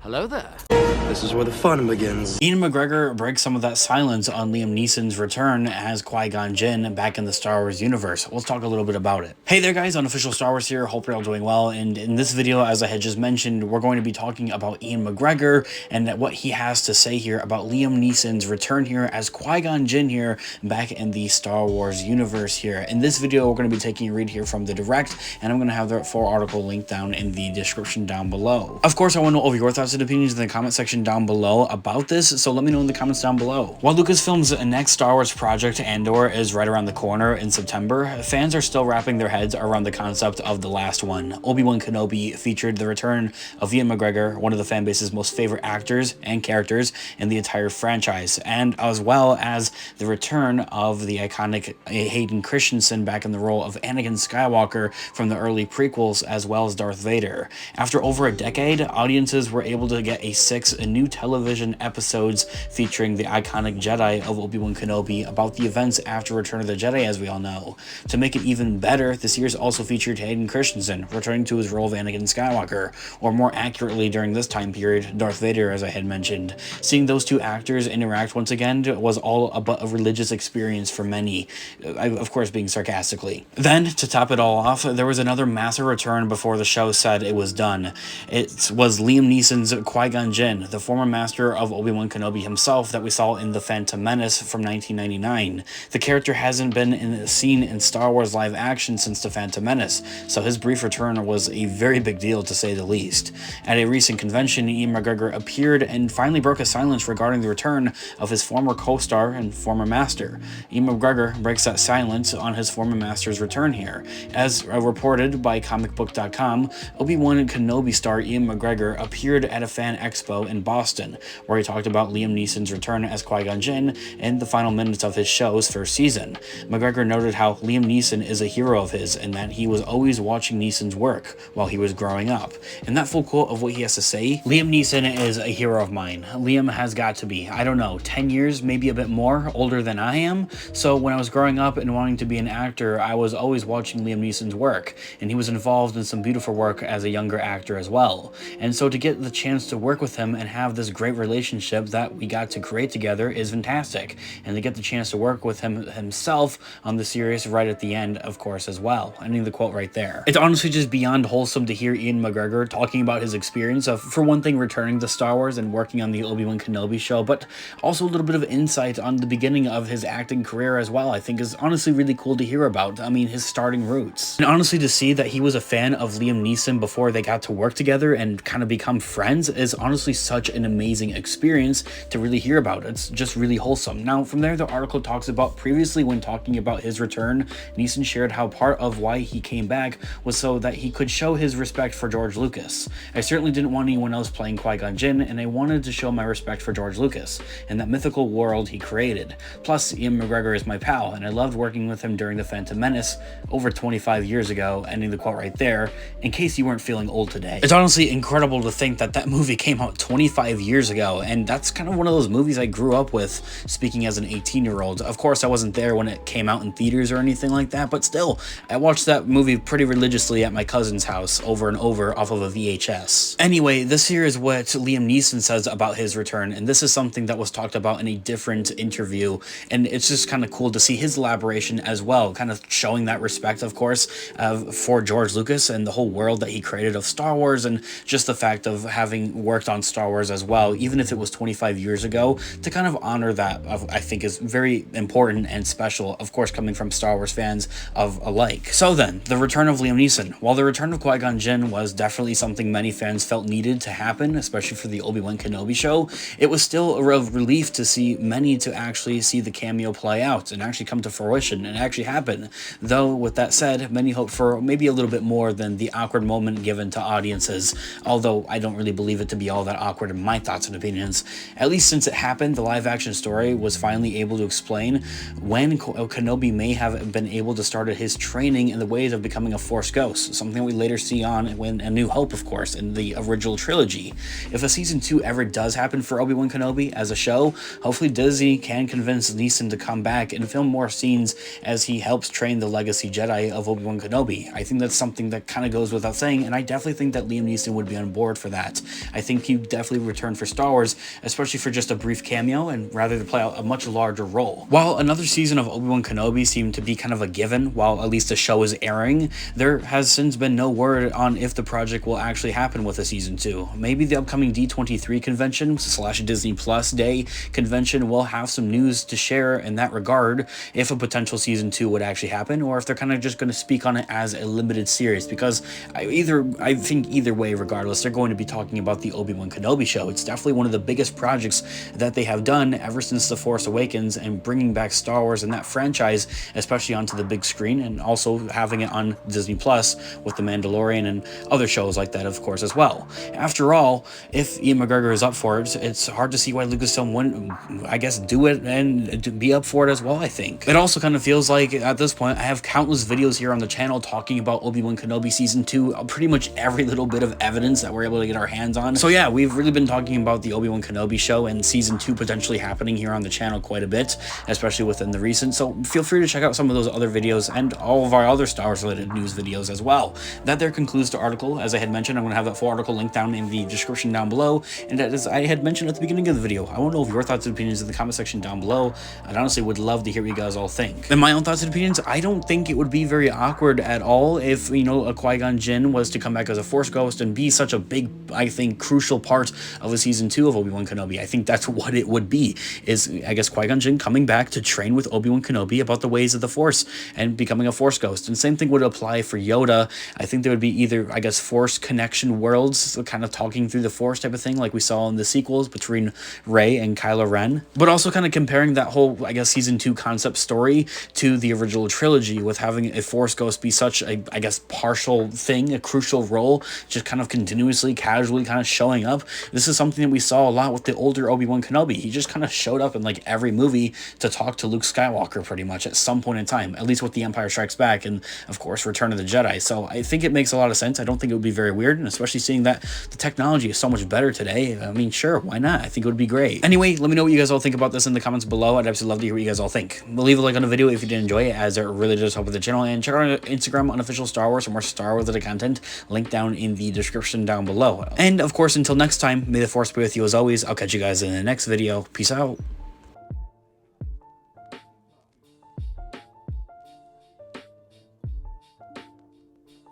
Hello there. This is where the fun begins. Ian McGregor breaks some of that silence on Liam Neeson's return as Qui Gon Jinn back in the Star Wars universe. Let's talk a little bit about it. Hey there guys, Unofficial Star Wars here. Hope you're all doing well. And in this video, as I had just mentioned, we're going to be talking about Ian McGregor and what he has to say here about Liam Neeson's return here as Qui Gon Jinn here back in the Star Wars universe here. In this video, we're going to be taking a read here from the direct, and I'm going to have the full article linked down in the description down below. Of course, I want to know all of your thoughts and opinions in the comment section down below about this, so let me know in the comments down below. While Lucasfilm's next Star Wars project, Andor, is right around the corner in September, fans are still wrapping their heads around the concept of the last one. Obi Wan Kenobi featured the return of Ian McGregor, one of the fanbase's most favorite actors and characters in the entire franchise, and as well as the return of the iconic Hayden Christensen back in the role of Anakin Skywalker from the early prequels, as well as Darth Vader. After over a decade, audiences were able to get 6 new television episodes featuring the iconic Jedi of Obi Wan Kenobi about the events after Return of the Jedi, as we all know. To make it even better, the series also featured Hayden Christensen returning to his role of Anakin Skywalker, or more accurately during this time period, Darth Vader, as I had mentioned. Seeing those two actors interact once again was all but a religious experience for many, of course being sarcastically. Then, to top it all off, there was another massive return before the show said it was done. It was Liam Neeson's Qui-Gon Jinn, the former master of Obi Wan Kenobi himself that we saw in The Phantom Menace from 1999. The character hasn't been seen in Star Wars live action since The Phantom Menace, so his brief return was a very big deal to say the least. At a recent convention, Ian McGregor appeared and finally broke a silence regarding the return of his former co-star and former master. Ian McGregor breaks that silence on his former master's return here. As reported by comicbook.com, Obi Wan Kenobi star Ian McGregor appeared at a fan expo in Boston, where he talked about Liam Neeson's return as Qui-Gon Jinn in the final minutes of his show's first season. McGregor noted how Liam Neeson is a hero of his and that he was always watching Neeson's work while he was growing up. In that full quote of what he has to say, Liam Neeson is a hero of mine. Liam has got to be, I don't know, 10 years, maybe a bit more, older than I am. So when I was growing up and wanting to be an actor, I was always watching Liam Neeson's work, and he was involved in some beautiful work as a younger actor as well. And so to get the chance to work with him and have this great relationship that we got to create together is fantastic. And to get the chance to work with him himself on the series right at the end, of course, as well. Ending the quote right there. It's honestly just beyond wholesome to hear Ian McGregor talking about his experience of, for one thing, returning to Star Wars and working on the Obi Wan Kenobi show, but also a little bit of insight on the beginning of his acting career as well. I think is honestly really cool to hear about. I mean, his starting roots. And honestly, to see that he was a fan of Liam Neeson before they got to work together and kind of become friends is honestly such an amazing experience to really hear about. It's just really wholesome. Now, from there, the article talks about previously when talking about his return, Neeson shared how part of why he came back was so that he could show his respect for George Lucas. I certainly didn't want anyone else playing Qui-Gon Jinn, and I wanted to show my respect for George Lucas and that mythical world he created. Plus, Ian McGregor is my pal, and I loved working with him during The Phantom Menace over 25 years ago, ending the quote right there, in case you weren't feeling old today. It's honestly incredible to think that that movie came out 25 years ago, and that's kind of one of those movies I grew up with, speaking as an 18-year-old. Of course, I wasn't there when it came out in theaters or anything like that, but still, I watched that movie pretty religiously at my cousin's house over and over off of a VHS. Anyway, this here is what Liam Neeson says about his return, and this is something that was talked about in a different interview, and it's just kind of cool to see his elaboration as well, kind of showing that respect, of course, for George Lucas and the whole world that he created of Star Wars, and just the fact of having worked on Star Wars as well, even if it was 25 years ago, to kind of honor that, I think is very important and special, of course, coming from Star Wars fans of alike. So then, the return of Liam Neeson. While the return of Qui-Gon Jinn was definitely something many fans felt needed to happen, especially for the Obi Wan Kenobi show, it was still a real relief to see many to actually see the cameo play out and actually come to fruition and actually happen. Though, with that said, many hoped for maybe a little bit more than the awkward moment given to audiences, although I don't really believe it to be all that awkward in my thoughts and opinions. At least since it happened, the live action story was finally able to explain when Kenobi may have been able to start his training in the ways of becoming a Force ghost, something we later see on in A New Hope, of course, in the original trilogy. If a season 2 ever does happen for Obi Wan Kenobi as a show, hopefully Disney can convince Neeson to come back and film more scenes as he helps train the legacy Jedi of Obi Wan Kenobi. I think that's something that kind of goes without saying, and I definitely think that Liam Neeson would be on board for that. I think he definitely returned for Star Wars, especially for just a brief cameo and rather to play out a much larger role. While another season of Obi Wan Kenobi seemed to be kind of a given while at least the show is airing, there has since been no word on if the project will actually happen with a season 2. Maybe the upcoming D23 convention / Disney Plus Day convention will have some news to share in that regard if a potential season 2 would actually happen, or if they're kind of just going to speak on it as a limited series, because I think either way, regardless, they're going to be talking about the Obi Wan Kenobi show. It's definitely one of the biggest projects that they have done ever since The Force Awakens, and bringing back Star Wars and that franchise, especially onto the big screen, and also having it on Disney Plus with The Mandalorian and other shows like that, of course, as well. After all, if Ian McGregor is up for it, it's hard to see why Lucasfilm wouldn't, I guess, do it and be up for it as well. I think it also kind of feels like at this point I have countless videos here on the channel talking about Obi Wan Kenobi season 2, pretty much every little bit of evidence that we're able to get our hands on. So yeah, we've really been talking about the Obi Wan Kenobi show and season 2 potentially happening here on the channel quite a bit, especially within the recent. So feel free to check out some of those other videos and all of our other Star Wars related news videos as well. That there concludes the article. As I had mentioned, I'm going to have that full article linked down in the description down below. And as I had mentioned at the beginning of the video, I want to know your thoughts and opinions in the comment section down below. I honestly would love to hear what you guys all think. And my own thoughts and opinions, I don't think it would be very awkward at all if, you know, a Qui Gon Jinn was to come back as a Force ghost and be such a big, I think, crucial part of a season 2 of Obi Wan Kenobi. I think that's what it would be, is, I guess, Qui Gon Jinn coming back to train with Obi Wan Kenobi about the ways of the Force and becoming a Force ghost. And same thing would apply for Yoda. I think there would be either, I guess, Force connection worlds, so kind of talking through the Force type of thing, like we saw in the sequels between Rey and Kylo Ren, but also kind of comparing that whole, I guess, season 2 concept story to the original trilogy, with having a Force ghost be such a, I guess, partial thing, a crucial role, just kind of continuously, casually kind of showing up. This is something that we saw a lot with the older Obi-Wan Kenobi. He just kind of showed up in like every movie to talk to Luke Skywalker pretty much at some point in time, at least with The Empire Strikes Back and, of course, Return of the Jedi. So I think it makes a lot of sense. I don't think it would be very weird, and especially seeing that the technology is so much better today. I mean, sure, why not? I think it would be great. Anyway, let me know what you guys all think about this in the comments below. I'd absolutely love to hear what you guys all think. We'll leave a like on the video if you did enjoy it, as it really does help with the channel, and check out our Instagram Unofficial Star Wars for more Star Wars related content, linked down in the description down below. And of course, until next time, may the Force be with you as always. I'll catch you guys in the next video. Peace out.